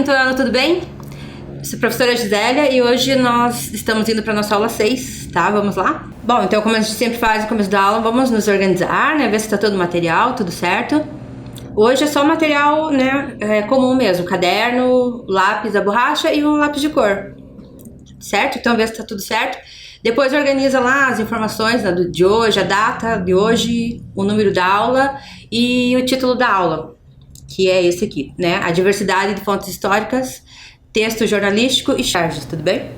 quinto ano, tudo bem? Sou a professora Gisélia e hoje nós estamos indo para nossa aula 6, tá? Vamos lá? Bom, então como a gente sempre faz no começo da aula, vamos nos organizar, né? Ver se tá todo o material, tudo certo. Hoje é só material, né, comum mesmo, caderno, lápis, a borracha e um lápis de cor, certo? Então vê se tá tudo certo. Depois organiza lá as informações, né, de hoje, a data de hoje, o número da aula e o título da aula, que é esse aqui, né? A diversidade de fontes históricas, texto jornalístico e charges, tudo bem?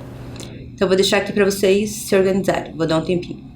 Então vou deixar aqui para vocês se organizarem, vou dar um tempinho.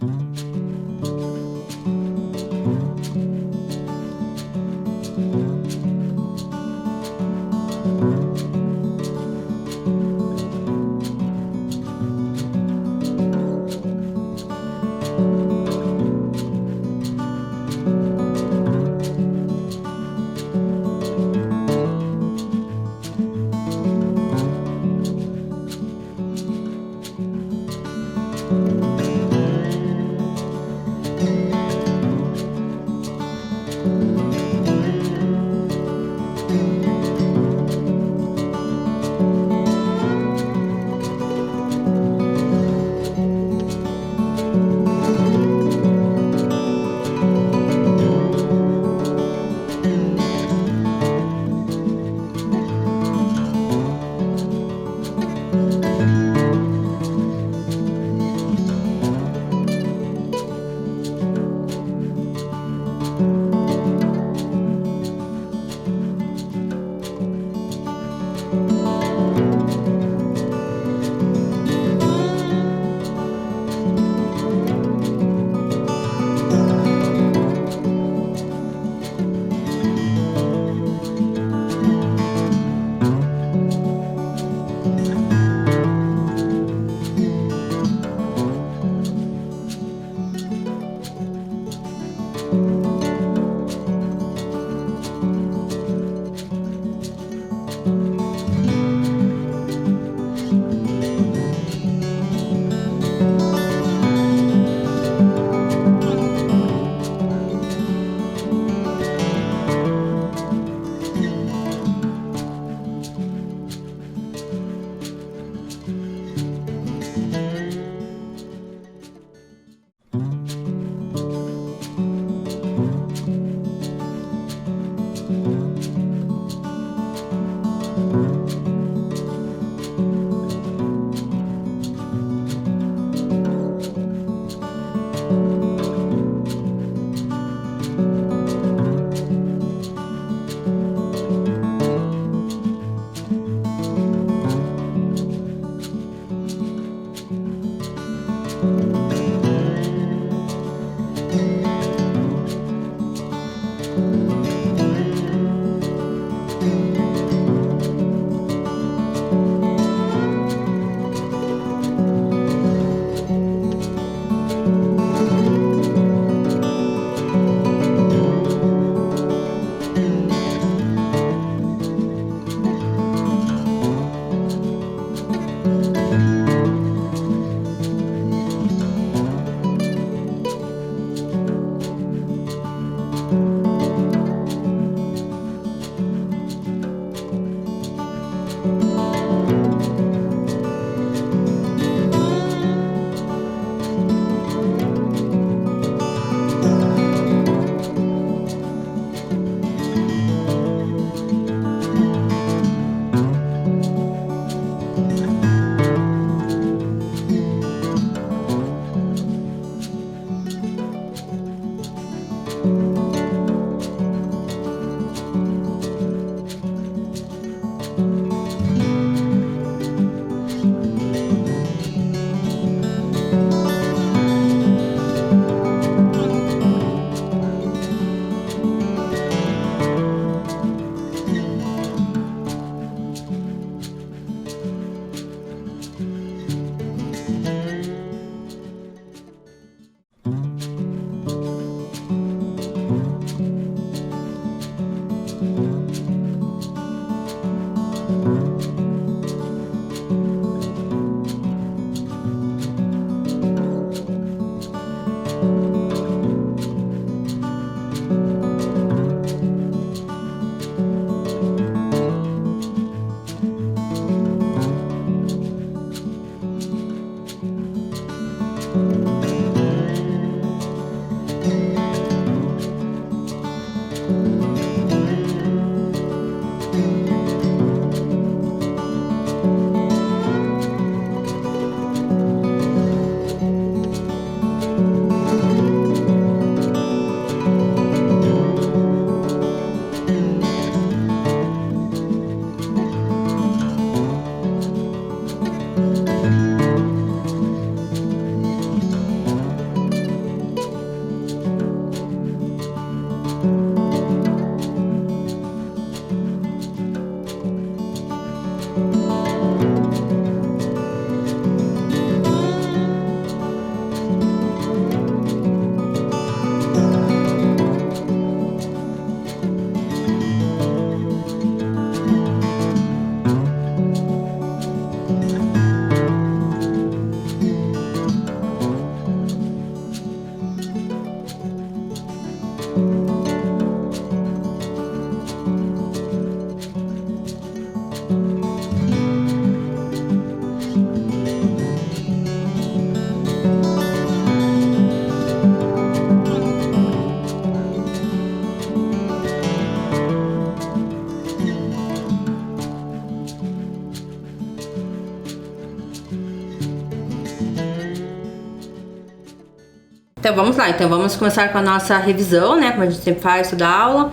Então vamos lá, então vamos começar com a nossa revisão, né, como a gente sempre faz toda aula.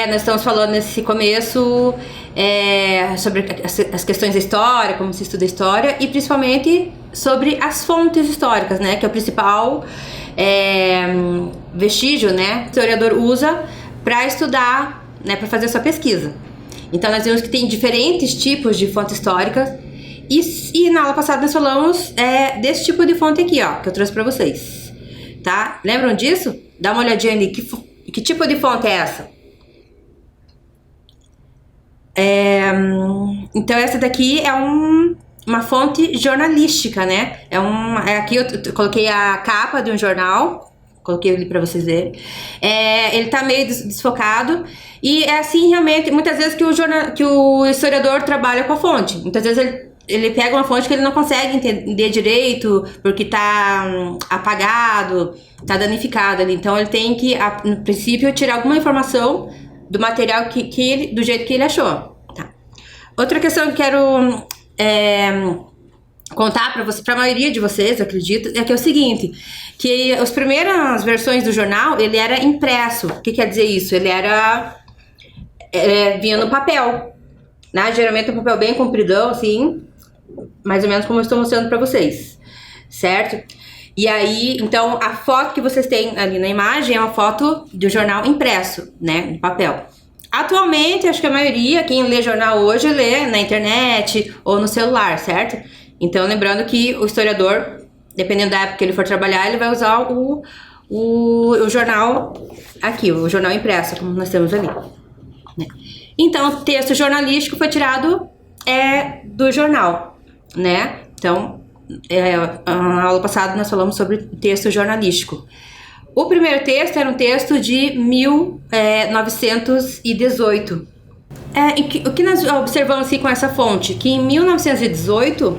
Nós estamos falando nesse começo sobre as questões da história, como se estuda a história, e principalmente sobre as fontes históricas, né, que é o principal vestígio, né, que o historiador usa para estudar, né, para fazer a sua pesquisa. Então nós vimos que tem diferentes tipos de fontes históricas, e na aula passada nós falamos desse tipo de fonte aqui, ó, que eu trouxe para vocês. Tá? Lembram disso? Dá uma olhadinha ali. Que tipo de fonte é essa? Então essa daqui é uma fonte jornalística, né? Aqui eu coloquei a capa de um jornal. Coloquei ali para vocês verem. Ele tá meio desfocado. E é assim realmente, muitas vezes que o historiador trabalha com a fonte. Muitas vezes ele pega uma fonte que ele não consegue entender direito, porque tá apagado, tá danificado ali. Então ele tem que, no princípio, tirar alguma informação do material do jeito que ele achou. Tá. Outra questão que eu quero contar para a maioria de vocês, acredito, é que é o seguinte, que as primeiras versões do jornal, ele era impresso. O que quer dizer isso? Ele vinha no papel, né? Geralmente um papel bem compridão, assim, mais ou menos como eu estou mostrando para vocês, certo? E aí, então, a foto que vocês têm ali na imagem é uma foto do jornal impresso, né, no papel. Atualmente, acho que a maioria, quem lê jornal hoje, lê na internet ou no celular, certo? Então, lembrando que o historiador, dependendo da época que ele for trabalhar, ele vai usar o jornal aqui, o jornal impresso, como nós temos ali, né? Então, o texto jornalístico foi tirado do jornal, né? Então, na aula passada nós falamos sobre texto jornalístico. O primeiro texto era um texto de 1918. O que nós observamos aqui com essa fonte? Que em 1918,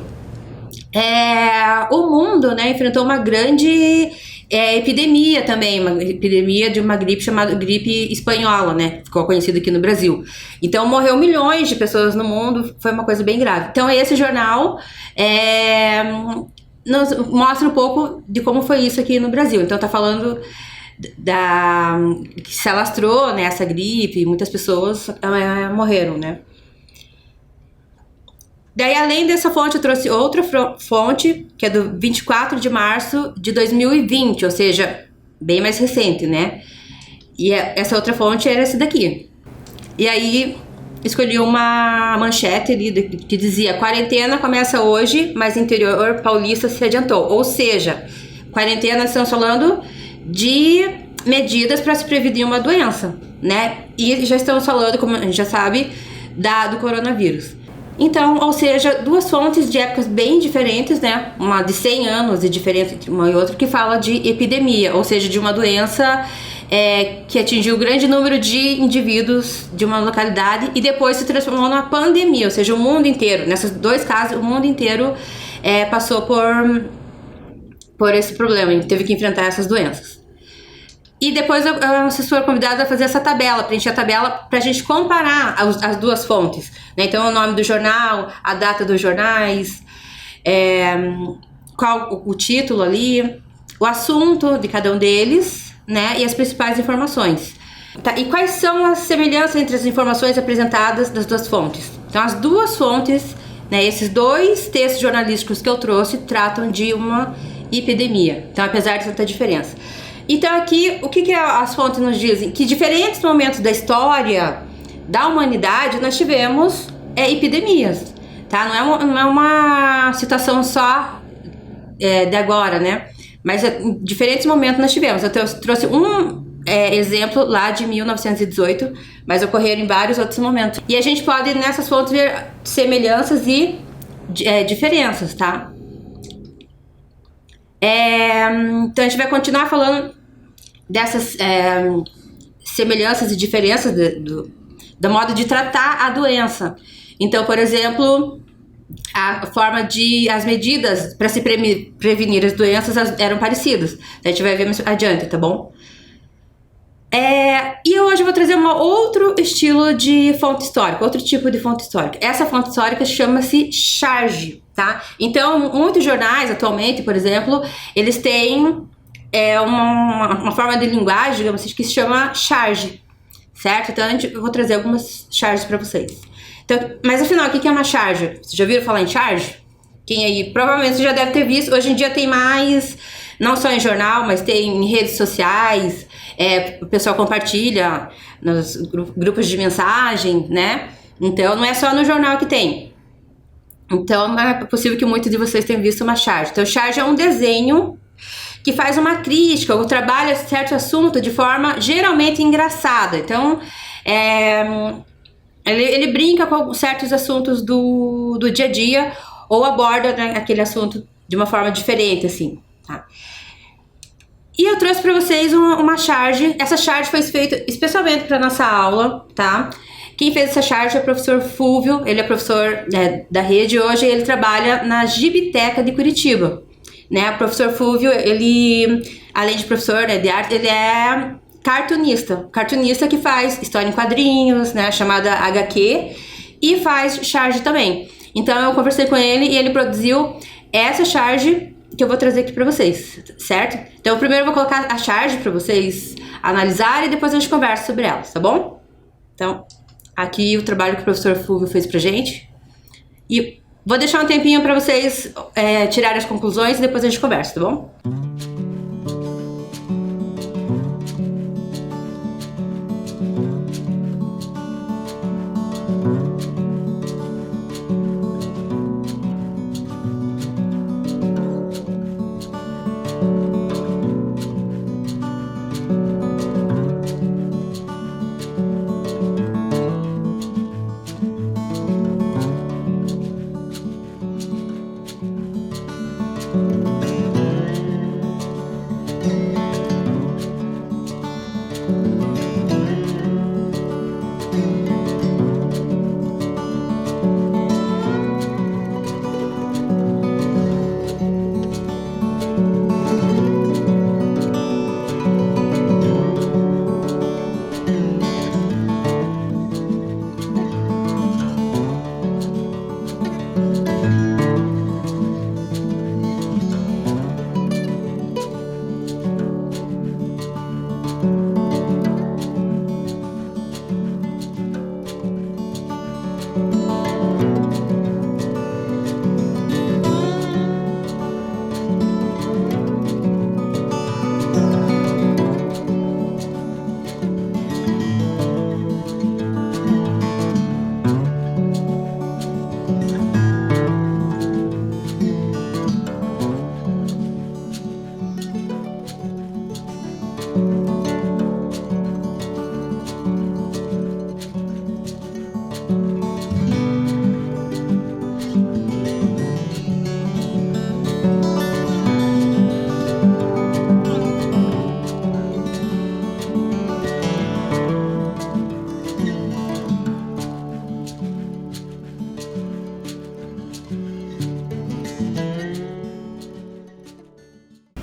o mundo, né, enfrentou uma grande epidemia também, uma epidemia de uma gripe chamada gripe espanhola, né? Ficou conhecida aqui no Brasil. Então morreu milhões de pessoas no mundo, foi uma coisa bem grave. Então esse jornal nos mostra um pouco de como foi isso aqui no Brasil. Então tá falando que se alastrou, né, essa gripe, muitas pessoas morreram, né? Daí, além dessa fonte, eu trouxe outra fonte, que é do 24 de março de 2020, ou seja, bem mais recente, né? E essa outra fonte era essa daqui. E aí, escolhi uma manchete ali que dizia: quarentena começa hoje, mas interior paulista se adiantou. Ou seja, quarentena, estamos falando de medidas para se prevenir uma doença, né? E já estamos falando, como a gente já sabe, do coronavírus. Então, ou seja, duas fontes de épocas bem diferentes, né? Uma de 100 anos de diferença entre uma e outra, que fala de epidemia, ou seja, de uma doença que atingiu um grande número de indivíduos de uma localidade e depois se transformou numa pandemia, ou seja, o mundo inteiro. Nesses dois casos, o mundo inteiro passou por esse problema, e teve que enfrentar essas doenças. E depois vocês foram convidados a fazer essa tabela, preencher a tabela pra gente comparar as duas fontes, né? Então o nome do jornal, a data dos jornais, qual o título ali, o assunto de cada um deles, né? E as principais informações. Tá, e quais são as semelhanças entre as informações apresentadas das duas fontes? Então as duas fontes, né, esses dois textos jornalísticos que eu trouxe tratam de uma epidemia, então apesar de tanta diferença. Então aqui, o que as fontes nos dizem? Que em diferentes momentos da história da humanidade nós tivemos epidemias, tá? Não é uma situação só de agora, né? Mas em diferentes momentos nós tivemos. Eu trouxe um exemplo lá de 1918, mas ocorreram em vários outros momentos. E a gente pode nessas fontes ver semelhanças e diferenças, tá? Então a gente vai continuar falando dessas semelhanças e diferenças do modo de tratar a doença. Então, por exemplo, as medidas para se prevenir as doenças eram parecidas. A gente vai ver mais adiante, tá bom? E hoje eu vou trazer outro estilo de fonte histórica, outro tipo de fonte histórica. Essa fonte histórica chama-se charge, tá? Então, muitos jornais atualmente, por exemplo, eles têm uma forma de linguagem, digamos assim, que se chama charge, certo? Então, eu vou trazer algumas charges para vocês. Então, mas afinal, o que é uma charge? Vocês já ouviram falar em charge? Quem aí? Provavelmente você já deve ter visto. Hoje em dia tem mais, não só em jornal, mas tem em redes sociais. O pessoal compartilha nos grupos de mensagem, né? Então, não é só no jornal que tem. Então, é possível que muitos de vocês tenham visto uma charge. Então, charge é um desenho que faz uma crítica ou trabalha certo assunto de forma geralmente engraçada. Então, ele brinca com certos assuntos do dia a dia ou aborda, né, aquele assunto de uma forma diferente, assim, tá? E eu trouxe para vocês uma charge. Essa charge foi feita especialmente para nossa aula, tá? Quem fez essa charge é o professor Fúvio. Ele é professor da rede hoje. Ele trabalha na Gibiteca de Curitiba, né? O professor Fúvio, ele, além de professor, né, de arte, ele é cartunista que faz história em quadrinhos, né, chamada HQ, e faz charge também. Então eu conversei com ele e ele produziu essa charge que eu vou trazer aqui pra vocês, certo? Então primeiro eu vou colocar a charge pra vocês analisarem e depois a gente conversa sobre ela, tá bom? Então, aqui o trabalho que o professor Fúvio fez pra gente. E vou deixar um tempinho pra vocês tirarem as conclusões e depois a gente conversa, tá bom?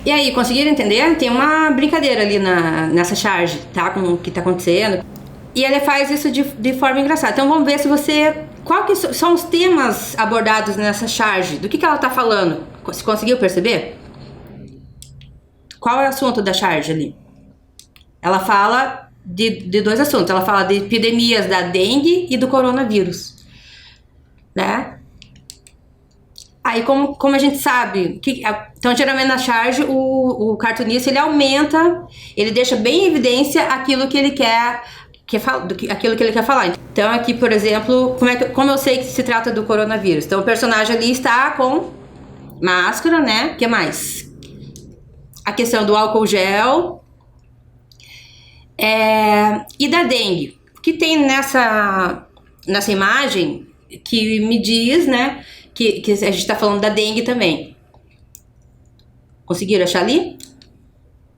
E aí, conseguiram entender? Tem uma brincadeira ali nessa charge, tá? Com o que tá acontecendo. E ele faz isso de forma engraçada. Então vamos ver se você... Qual que são os temas abordados nessa charge? Do que ela tá falando? Você conseguiu perceber? Qual é o assunto da charge ali? Ela fala de dois assuntos. Ela fala de epidemias da dengue e do coronavírus, né? Aí, como a gente sabe, então geralmente na charge o cartunista ele aumenta, ele deixa bem em evidência aquilo que ele quer falar. Então aqui, por exemplo, como eu sei que se trata do coronavírus? Então o personagem ali está com máscara, né? O que mais? A questão do álcool gel e da dengue. O que tem nessa imagem que me diz, né, que a gente está falando da dengue também. Conseguiram achar ali?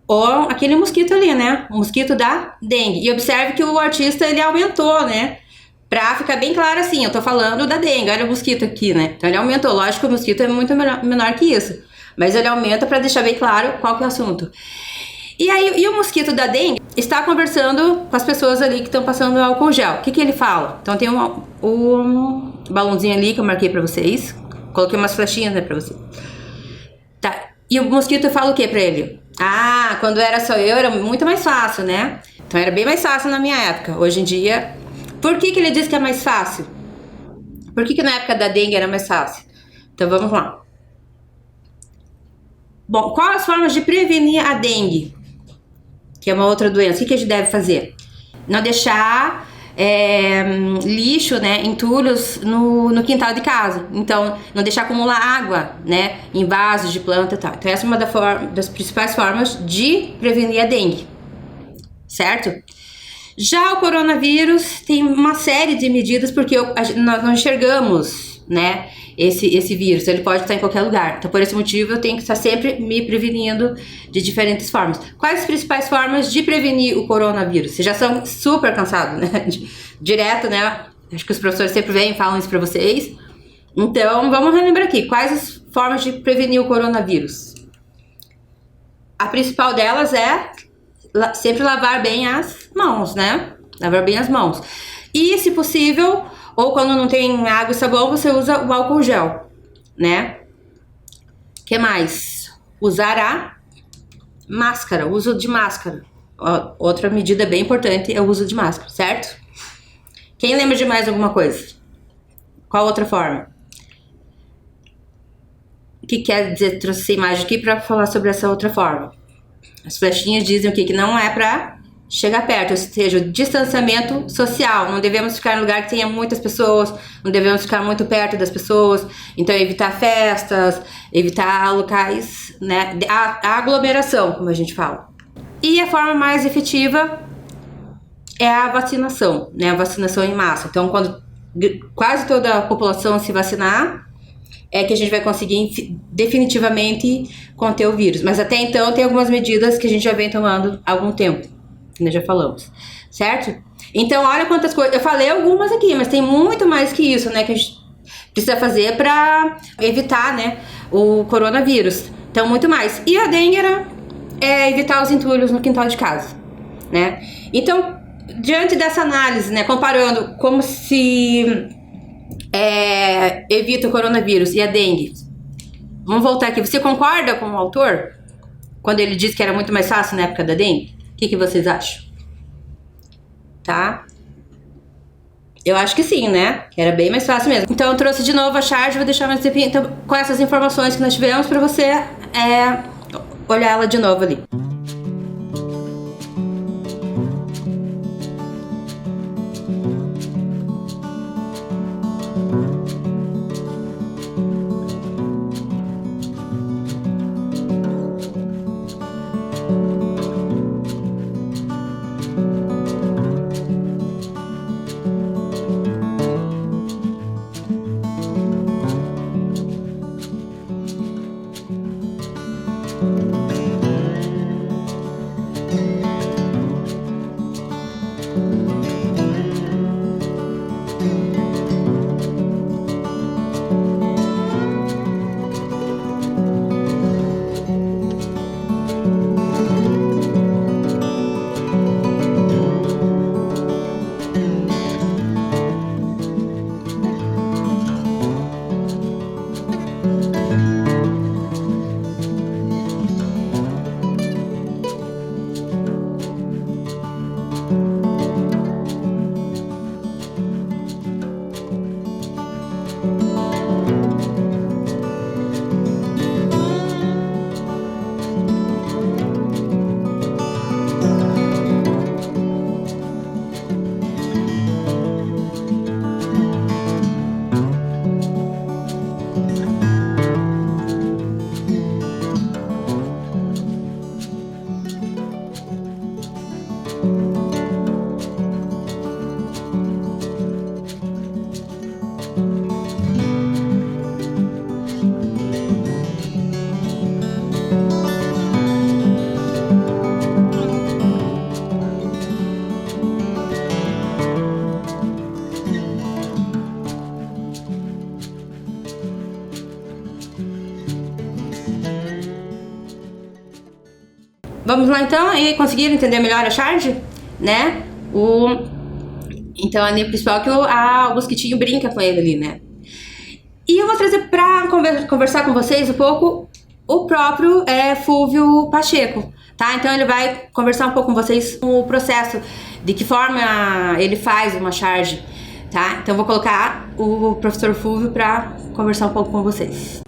Ou aquele mosquito ali, né? O mosquito da dengue. E observe que o artista, ele aumentou, né? Pra ficar bem claro assim, eu tô falando da dengue, olha o mosquito aqui, né? Então ele aumentou, lógico que o mosquito é muito menor que isso. Mas ele aumenta pra deixar bem claro qual que é o assunto. E o mosquito da dengue está conversando com as pessoas ali que estão passando álcool gel. O que que ele fala? Então tem um balãozinho ali que eu marquei pra vocês. Coloquei umas flechinhas, né, pra vocês. Tá. E o mosquito fala o que pra ele? Ah, quando era só eu era muito mais fácil, né? Então era bem mais fácil na minha época. Hoje em dia... Por que que ele diz que é mais fácil? Por que que na época da dengue era mais fácil? Então vamos lá. Bom, quais as formas de prevenir a dengue? Que é uma outra doença. O que a gente deve fazer? Não deixar lixo, né, entulhos no quintal de casa. Então, não deixar acumular água, né, em vasos de planta e tal. Então, essa é uma das principais formas de prevenir a dengue. Certo? Já o coronavírus tem uma série de medidas porque nós não enxergamos, né, esse vírus, ele pode estar em qualquer lugar. Então, por esse motivo, eu tenho que estar sempre me prevenindo de diferentes formas. Quais as principais formas de prevenir o coronavírus? Vocês já são super cansados, né? Direto, né? Acho que os professores sempre vêm e falam isso para vocês. Então, vamos relembrar aqui. Quais as formas de prevenir o coronavírus? A principal delas é sempre lavar bem as mãos, né? Lavar bem as mãos. E, se possível, ou quando não tem água e sabão, você usa o álcool gel, né? O que mais? Usar a máscara, o uso de máscara. Outra medida bem importante é o uso de máscara, certo? Quem lembra de mais alguma coisa? Qual outra forma? O que quer dizer? Trouxe essa imagem aqui para falar sobre essa outra forma. As flechinhas dizem o que não é para chegar perto, ou seja, o distanciamento social. Não devemos ficar em lugar que tenha muitas pessoas, não devemos ficar muito perto das pessoas. Então, evitar festas, evitar locais, né, a aglomeração, como a gente fala. E a forma mais efetiva é a vacinação, né, a vacinação em massa. Então, quando quase toda a população se vacinar, é que a gente vai conseguir definitivamente conter o vírus. Mas até então tem algumas medidas que a gente já vem tomando há algum tempo, que nós já falamos, certo? Então olha quantas coisas, eu falei algumas aqui, mas tem muito mais que isso, né, que a gente precisa fazer para evitar, né, o coronavírus. Então muito mais. E a dengue é evitar os entulhos no quintal de casa, né? Então, diante dessa análise, né, comparando como se evita o coronavírus e a dengue. Vamos voltar aqui. Você concorda com o autor? Quando ele diz que era muito mais fácil na época da dengue? O que vocês acham? Tá? Eu acho que sim, né? Que era bem mais fácil mesmo. Então eu trouxe de novo a charge, vou deixar mais tempinho então, com essas informações que nós tivemos pra você olhar ela de novo ali. vamos lá então, e conseguiram entender melhor a charge, né? Então a linha principal que o mosquitinho brinca com ele ali, né? E eu vou trazer para conversar com vocês um pouco o próprio Fúvio Pacheco, tá? Então ele vai conversar um pouco com vocês o processo, de que forma ele faz uma charge, tá? Então eu vou colocar o professor Fúvio para conversar um pouco com vocês.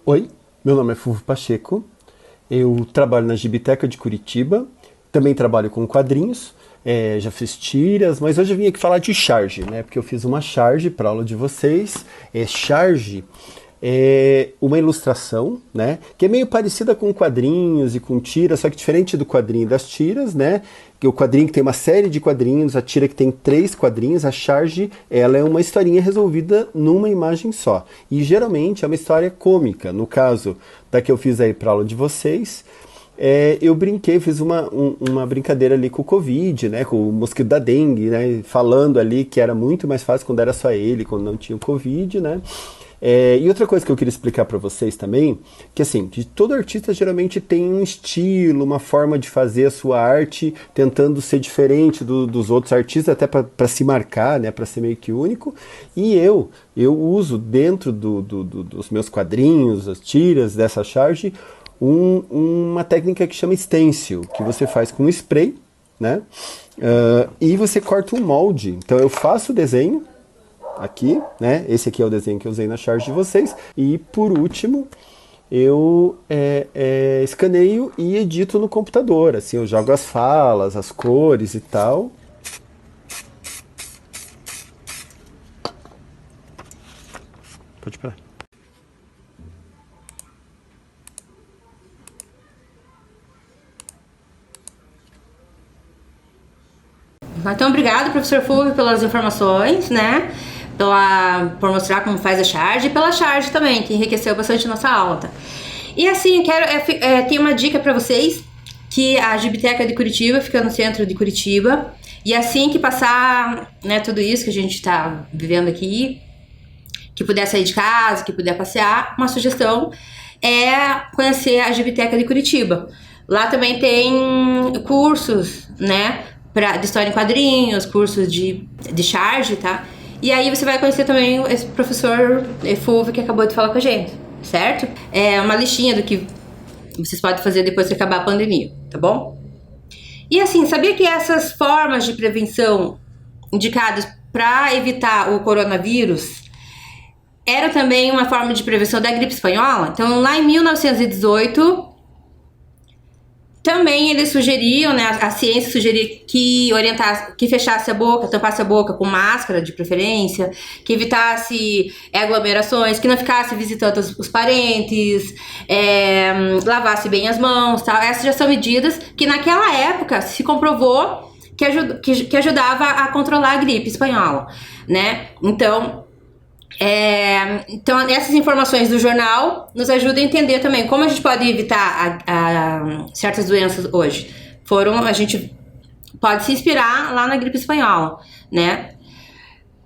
Oi, meu nome é Fúvio Pacheco, eu trabalho na Gibiteca de Curitiba, também trabalho com quadrinhos, já fiz tiras, mas hoje eu vim aqui falar de charge, né? Porque eu fiz uma charge para aula de vocês. Charge é uma ilustração, né? Que é meio parecida com quadrinhos e com tiras, só que diferente do quadrinho e das tiras, né? Que o quadrinho que tem uma série de quadrinhos, a tira que tem 3 quadrinhos, a charge, ela é uma historinha resolvida numa imagem só. E geralmente é uma história cômica. No caso da que eu fiz aí para aula de vocês, eu brinquei, fiz uma brincadeira ali com o Covid, né, com o mosquito da dengue, né, falando ali que era muito mais fácil quando era só ele, quando não tinha o Covid, né. E outra coisa que eu queria explicar para vocês também, que assim, que todo artista geralmente tem um estilo, uma forma de fazer a sua arte, tentando ser diferente dos outros artistas, até para se marcar, né, para ser meio que único. E eu uso dentro dos meus quadrinhos, as tiras dessa charge, uma técnica que chama stencil, que você faz com spray, né? E você corta um molde. Então eu faço o desenho aqui, né? Esse aqui é o desenho que eu usei na charge de vocês. E por último, eu escaneio e edito no computador. Assim, eu jogo as falas, as cores e tal. Pode parar. Então, obrigado, professor Fúvio, pelas informações, né? Por mostrar como faz a charge e pela charge também, que enriqueceu bastante nossa aula, tá? E assim, tem uma dica para vocês, que a Gibiteca de Curitiba fica no centro de Curitiba, e assim que passar, né, tudo isso que a gente tá vivendo aqui, que puder sair de casa, que puder passear, uma sugestão é conhecer a Gibiteca de Curitiba. Lá também tem cursos, né, de história em quadrinhos, cursos de charge, tá? E aí você vai conhecer também esse professor Fúvio que acabou de falar com a gente, certo? É uma listinha do que vocês podem fazer depois que acabar a pandemia, tá bom? E assim, sabia que essas formas de prevenção indicadas para evitar o coronavírus eram também uma forma de prevenção da gripe espanhola? Então, lá em 1918... também eles sugeriam, né, a ciência sugeria que fechasse a boca, tampasse a boca com máscara de preferência, que evitasse aglomerações, que não ficasse visitando os parentes, lavasse bem as mãos, tal. Essas já são medidas que naquela época se comprovou que ajudava a controlar a gripe espanhola, né? Então essas informações do jornal nos ajudam a entender também como a gente pode evitar certas doenças hoje. A gente pode se inspirar lá na gripe espanhola, né?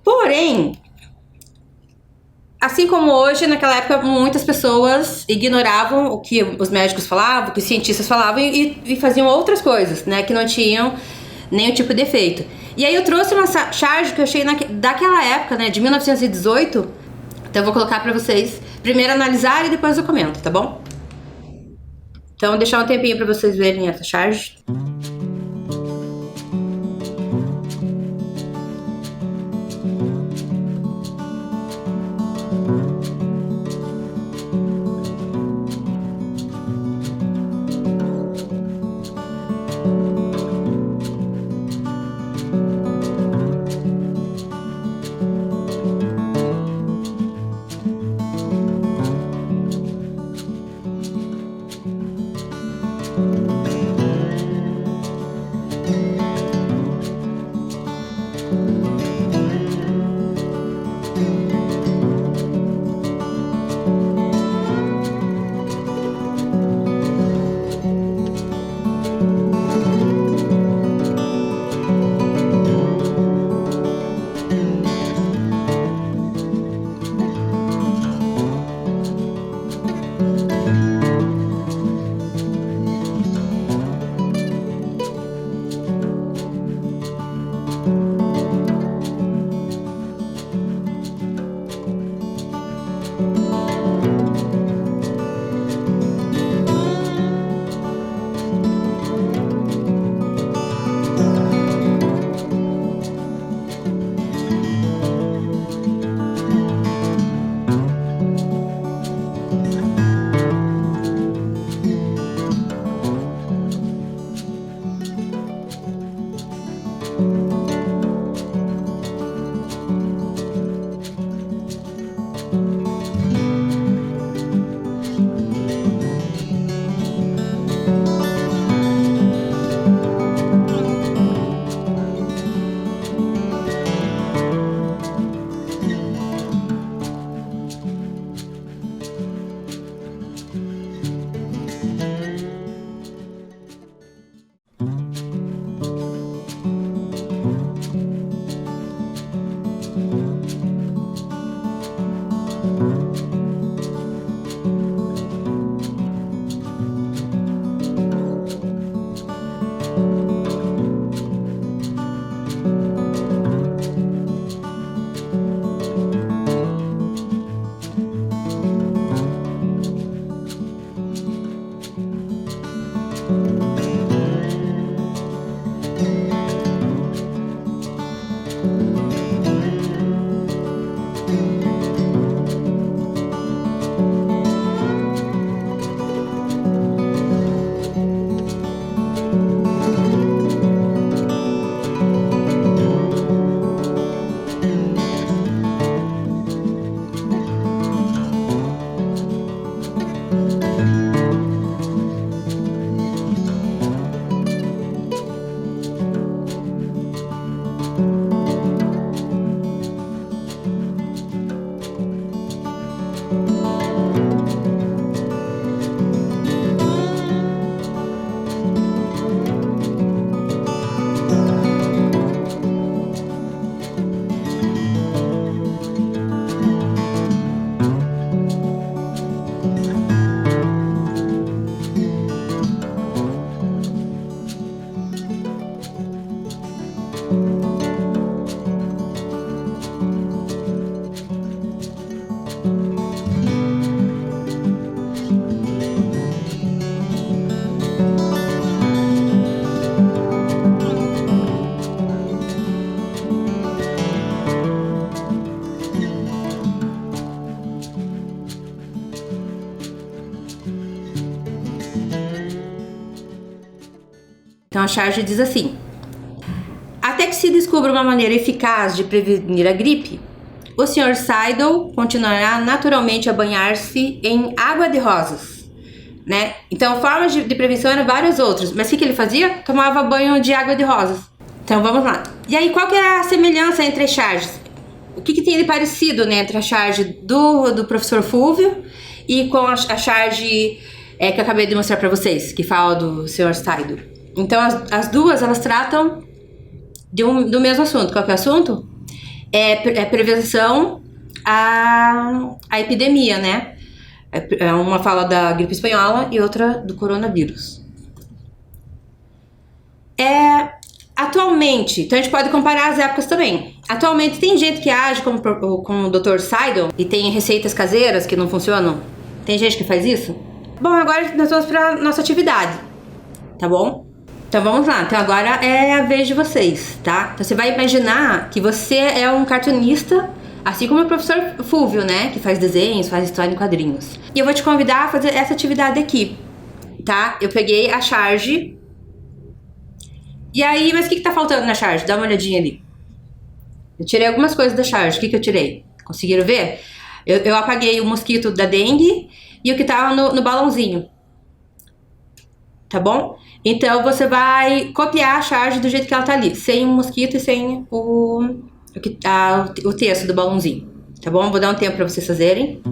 Porém, assim como hoje, naquela época muitas pessoas ignoravam o que os médicos falavam, o que os cientistas falavam e faziam outras coisas, né, que não tinham nenhum tipo de efeito. E aí eu trouxe uma charge que eu achei daquela época, né, de 1918. Então eu vou colocar pra vocês primeiro analisar e depois eu comento, tá bom? Então vou deixar um tempinho pra vocês verem essa charge. Então a charge diz assim: até que se descubra uma maneira eficaz de prevenir a gripe, o Sr. Seidel continuará naturalmente a banhar-se em água de rosas, né? Então formas de prevenção eram várias outras, mas o que ele fazia? Tomava banho de água de rosas. Então vamos lá. E aí qual que é a semelhança entre as charges? O que tem de parecido, né, entre a charge do professor Fúvio e com a charge que eu acabei de mostrar para vocês, que fala do Sr. Seidel? Então as duas, elas tratam do mesmo assunto. Qual que é o assunto? É prevenção à epidemia, né? Uma fala da gripe espanhola e outra do coronavírus. Atualmente, então a gente pode comparar as épocas também. Atualmente tem gente que age como o Dr. Seidel e tem receitas caseiras que não funcionam. Tem gente que faz isso? Bom, agora nós vamos para nossa atividade, tá bom? Então vamos lá, então agora é a vez de vocês, tá? Então você vai imaginar que você é um cartunista, assim como o professor Fúvio, né? Que faz desenhos, faz história em quadrinhos. E eu vou te convidar a fazer essa atividade aqui, tá? Eu peguei a charge. E aí, mas o que tá faltando na charge? Dá uma olhadinha ali. Eu tirei algumas coisas da charge. O que eu tirei? Conseguiram ver? Eu apaguei o mosquito da dengue e o que tava no balãozinho. Tá bom? Então você vai copiar a charge do jeito que ela tá ali, sem o mosquito e sem o texto do balãozinho, tá bom? Vou dar um tempo pra vocês fazerem.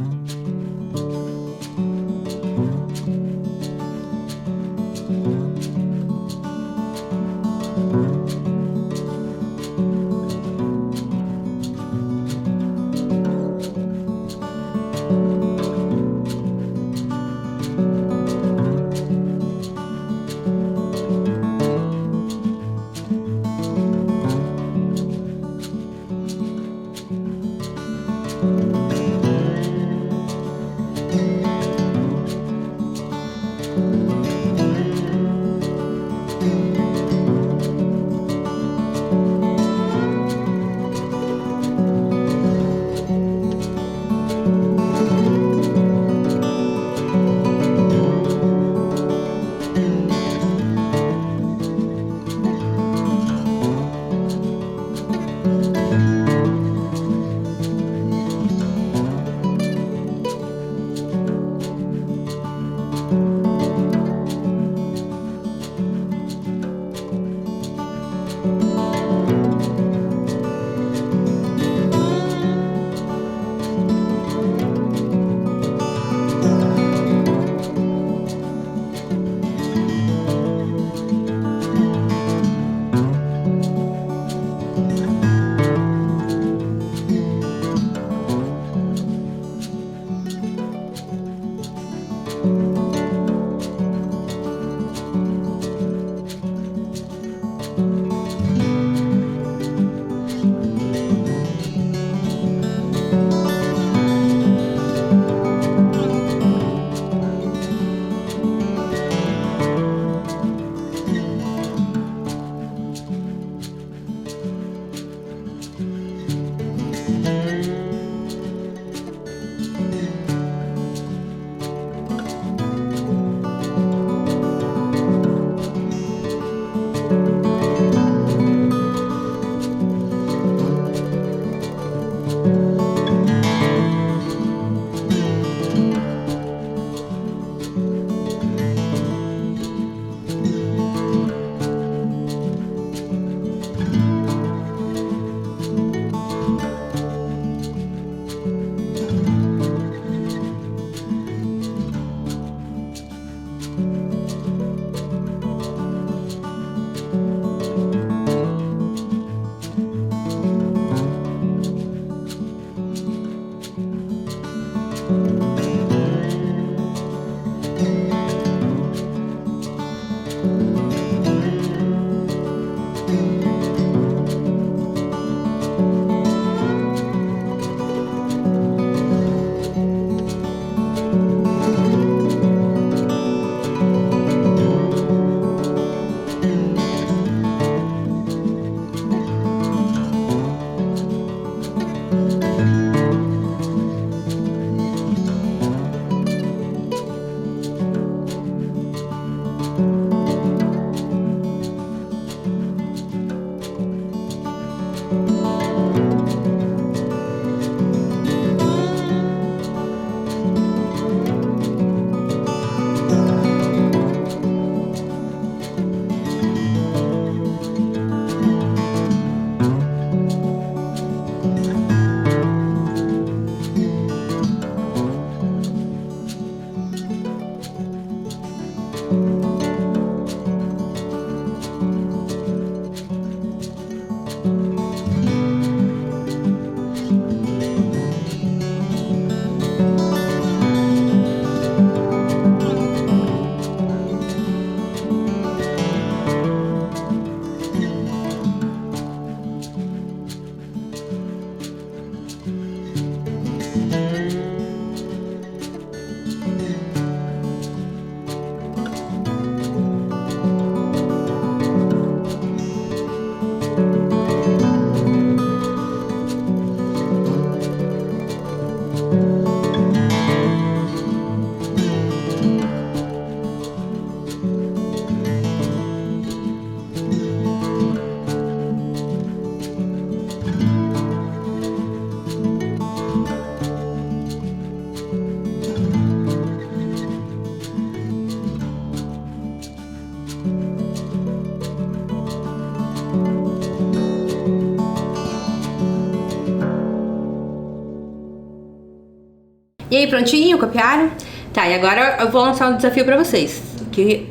E aí, prontinho? Copiaram? Tá, e agora eu vou lançar um desafio pra vocês. Que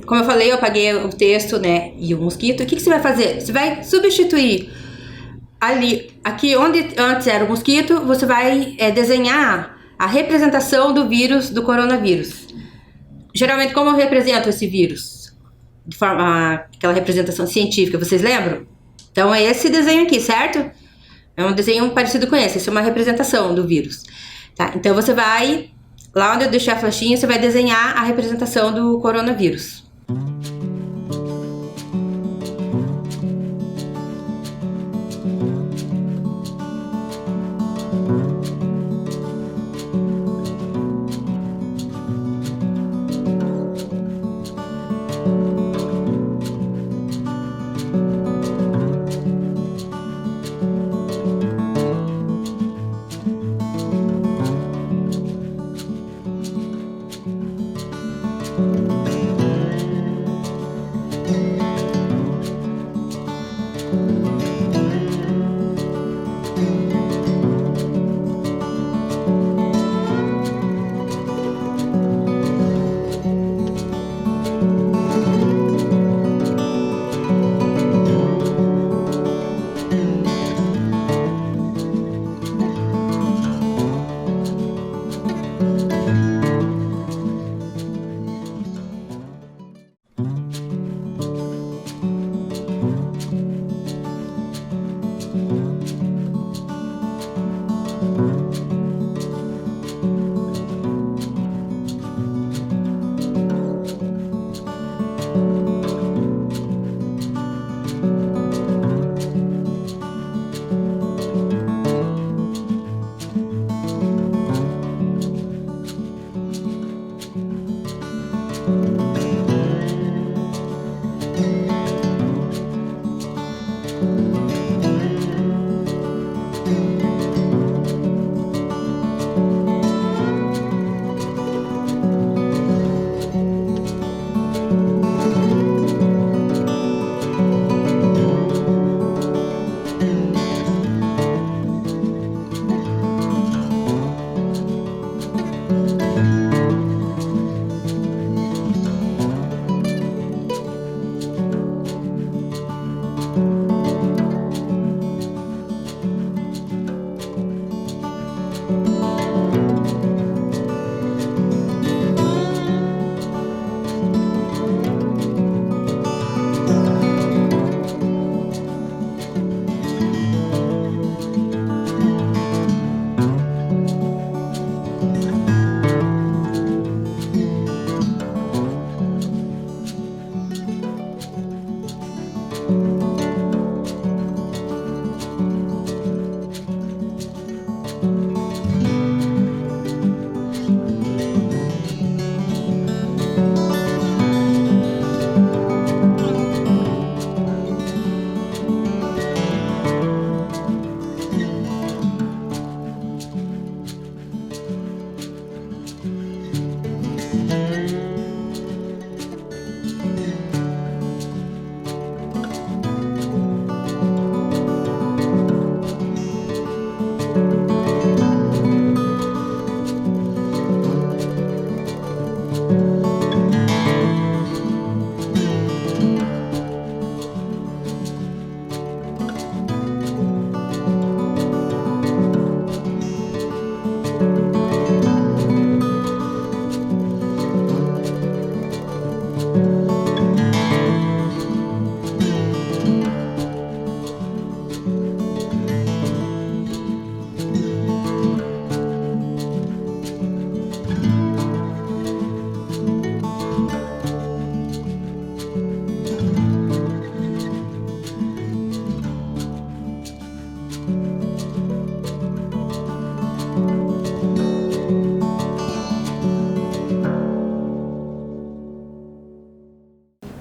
como eu falei, eu apaguei o texto, né? E o mosquito. O que você vai fazer? Você vai substituir aqui onde antes era o mosquito, você vai desenhar a representação do vírus, do coronavírus. Geralmente, como eu represento esse vírus? De forma, aquela representação científica, vocês lembram? Então, é esse desenho aqui, certo? É um desenho parecido com esse. Essa é uma representação do vírus. Tá? Então, você vai, lá onde eu deixei a flechinha, você vai desenhar a representação do coronavírus.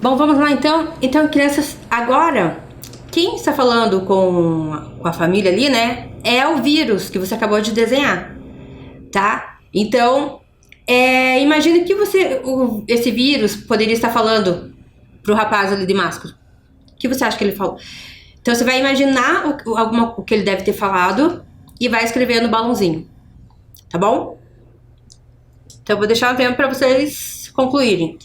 Bom, vamos lá então. Então, crianças, agora, quem está falando com a família ali, né, é o vírus que você acabou de desenhar, tá? Então, imagine que esse vírus poderia estar falando pro rapaz ali de máscara. O que você acha que ele falou? Então, você vai imaginar o que ele deve ter falado e vai escrever no balãozinho, tá bom? Então eu vou deixar um tempo para vocês concluírem.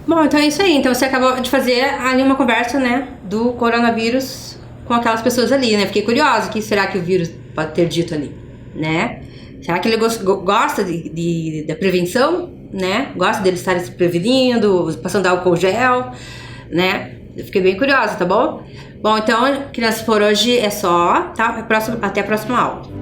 Bom, então é isso aí. Então você acabou de fazer ali uma conversa, né, do coronavírus com aquelas pessoas ali, né? Fiquei curiosa, o que será que o vírus pode ter dito ali, né? Será que ele gosta da prevenção, né? Gosta dele estar se prevenindo, passando álcool gel, né? Eu fiquei bem curiosa, tá bom? Bom, então, crianças, por hoje é só, tá? Até a próxima aula.